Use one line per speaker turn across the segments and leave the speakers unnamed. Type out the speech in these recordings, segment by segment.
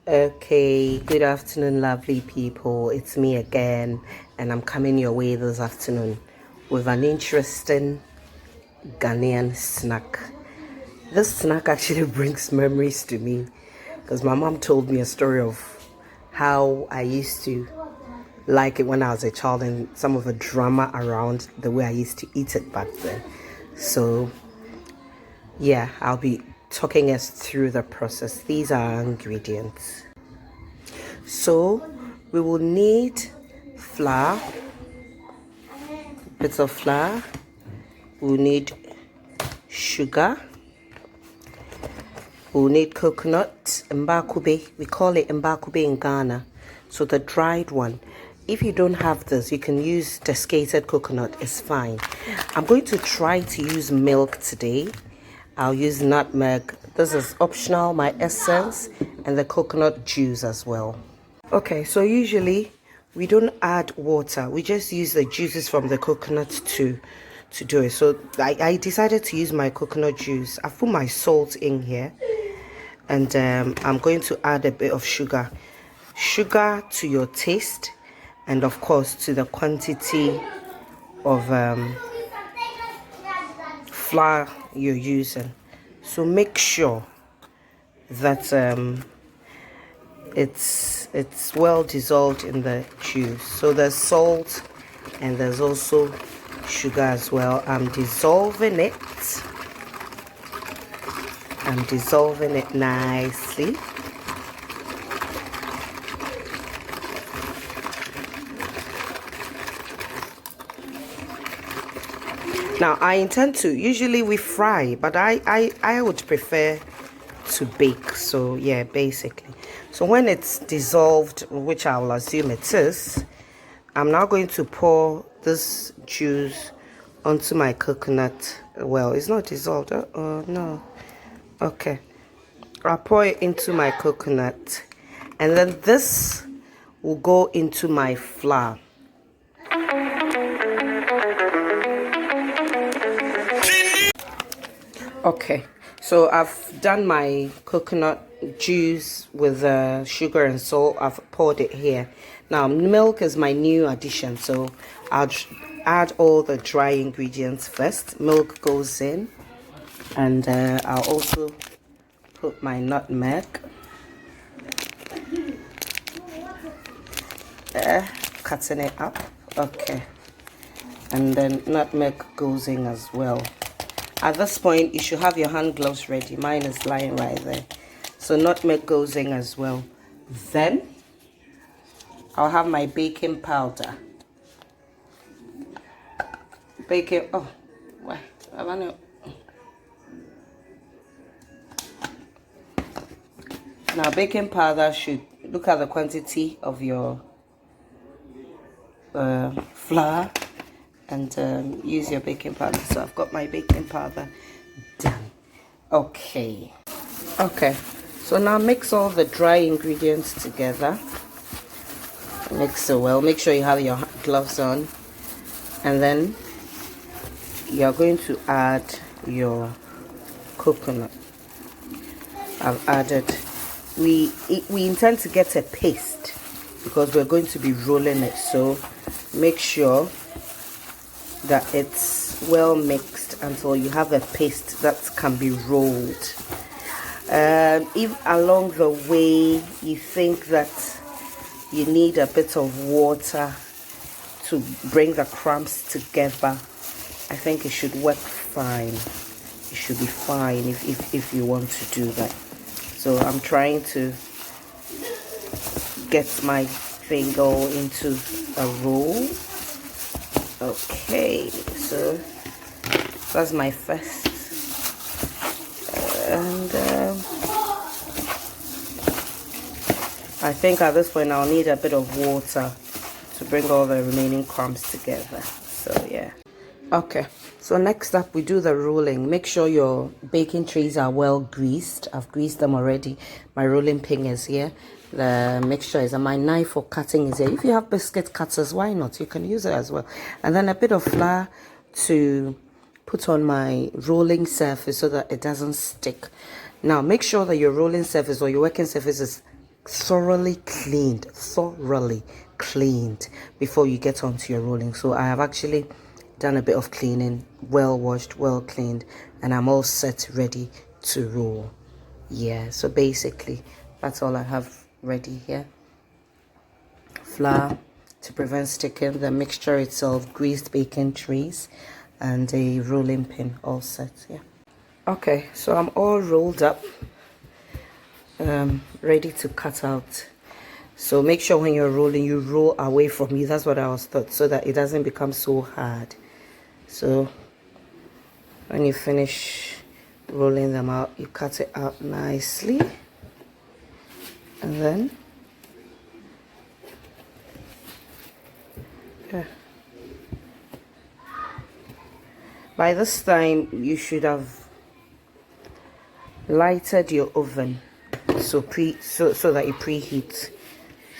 Okay, good afternoon, lovely people. It's me again, and I'm coming your way this afternoon with an interesting Ghanaian snack. This snack actually brings memories to me because my mom told me a story of how I used to like it when I was a child and some of the drama around the way I used to eat it back then. So, yeah, I'll be talking us through the process. These are ingredients. So we will need flour, bits of flour. We'll need sugar. We'll need coconut, mbakube. We call it mbakube in Ghana. So the dried one. If you don't have this, you can use desiccated coconut. It's fine. I'm going to try to use milk today. I'll use nutmeg. This is optional, my essence, and the coconut juice as well. Okay, so usually we don't add water. We just use the juices from the coconut to do it. So I decided to use my coconut juice. I put my salt in here, and I'm going to add a bit of sugar. Sugar to your taste, and of course to the quantity of flour you're using. So make sure that it's well dissolved in the juice. So there's salt and there's also sugar as well. I'm dissolving it nicely. Now I intend to, usually we fry, but I would prefer to bake. So yeah, basically, so when it's dissolved, which I will assume it is, I'm now going to pour this juice onto my coconut. Well, it's not dissolved. Oh no. Okay, I'll pour it into my coconut, and then this will go into my flour. Okay, so I've done my coconut juice with sugar and salt. I've poured it here. Now milk is my new addition, so I'll add all the dry ingredients first. Milk goes in, and I'll also put my nutmeg. Cutting it up. Okay, and then nutmeg goes in as well. At this point, you should have your hand gloves ready. Mine is lying right there. So nutmeg goes in as well. Then I'll have my baking powder. Now baking powder should look at the quantity of your flour and use your baking powder. So I've got my baking powder done. Okay, so now mix all the dry ingredients together. Mix it well. Make sure you have your gloves on, and then you're going to add your coconut. I've added. We intend to get a paste because we're going to be rolling it, so make sure that it's well mixed until you have a paste that can be rolled. If along the way you think that you need a bit of water to bring the crumbs together, I think it should work fine. It should be fine if you want to do that. So I'm trying to get my thing all into a roll. Okay, so that's my first, and I think at this point I'll need a bit of water to bring all the remaining crumbs together. So yeah. Okay, so next up we do the rolling. Make sure your baking trays are well greased. I've greased them already. My rolling pin is here. The mixture is, and my knife for cutting is here. If you have biscuit cutters, why not? You can use it as well. And then a bit of flour to put on my rolling surface so that it doesn't stick. Now make sure that your rolling surface or your working surface is thoroughly cleaned before you get onto your rolling. So I have actually done a bit of cleaning, well washed, well cleaned, and I'm all set, ready to roll. Yeah, so basically that's all I have ready here. Flour to prevent sticking, the mixture itself, greased baking trays, and a rolling pin, all set. Yeah. Okay, so I'm all rolled up, ready to cut out. So make sure when you're rolling, you roll away from me. That's what I was taught, so that it doesn't become so hard. So when you finish rolling them out, you cut it out nicely, and then by this time you should have lighted your oven so that it preheats.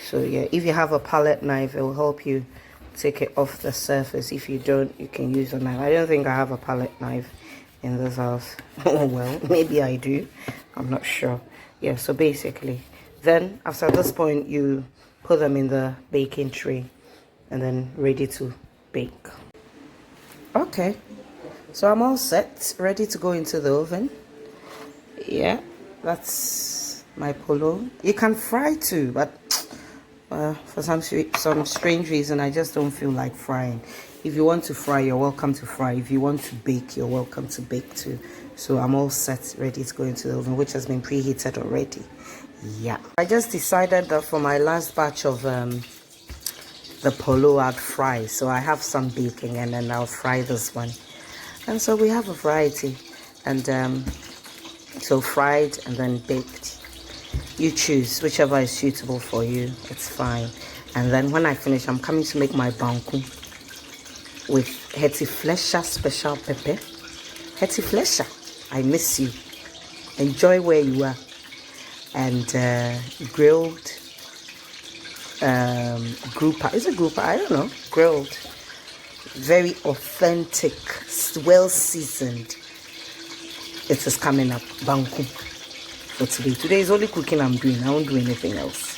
So yeah, if you have a palette knife, it will help you take it off the surface. If you don't, you can use a knife. I don't think I have a palette knife in this house. Oh well, maybe I do, I'm not sure. Yeah, so basically then after this point, you put them in the baking tray and then ready to bake. Okay, so I'm all set, ready to go into the oven. Yeah, that's my polo. You can fry too, but for some strange reason, I just don't feel like frying. If you want to fry, you're welcome to fry. If you want to bake, you're welcome to bake too. So I'm all set, ready to go into the oven, which has been preheated already. Yeah, I just decided that for my last batch of the polo, I'd fry. So I have some baking, and then I'll fry this one. And so we have a variety, and so fried and then baked. You choose whichever is suitable for you, it's fine. And then when I finish, I'm coming to make my banku with Hetiflesha special pepper. Hetiflesha, I miss you. Enjoy where you are. And grilled grouper. Is it grouper? I don't know. Grilled. Very authentic, well seasoned. It is coming up. Banku. For today. Today is only cooking I'm doing. I won't do anything else.